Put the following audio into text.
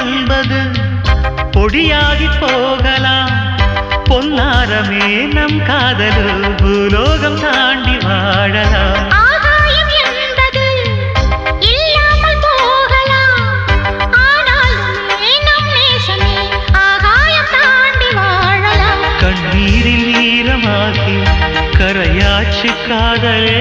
என்பது பொடியாகி போகலாம். பொன்னாரமே நம் காதலு பூலோகம் தாண்டி வாழலாம். கண்ணீரில் ஈரமாகி கரையாட்சி காதல்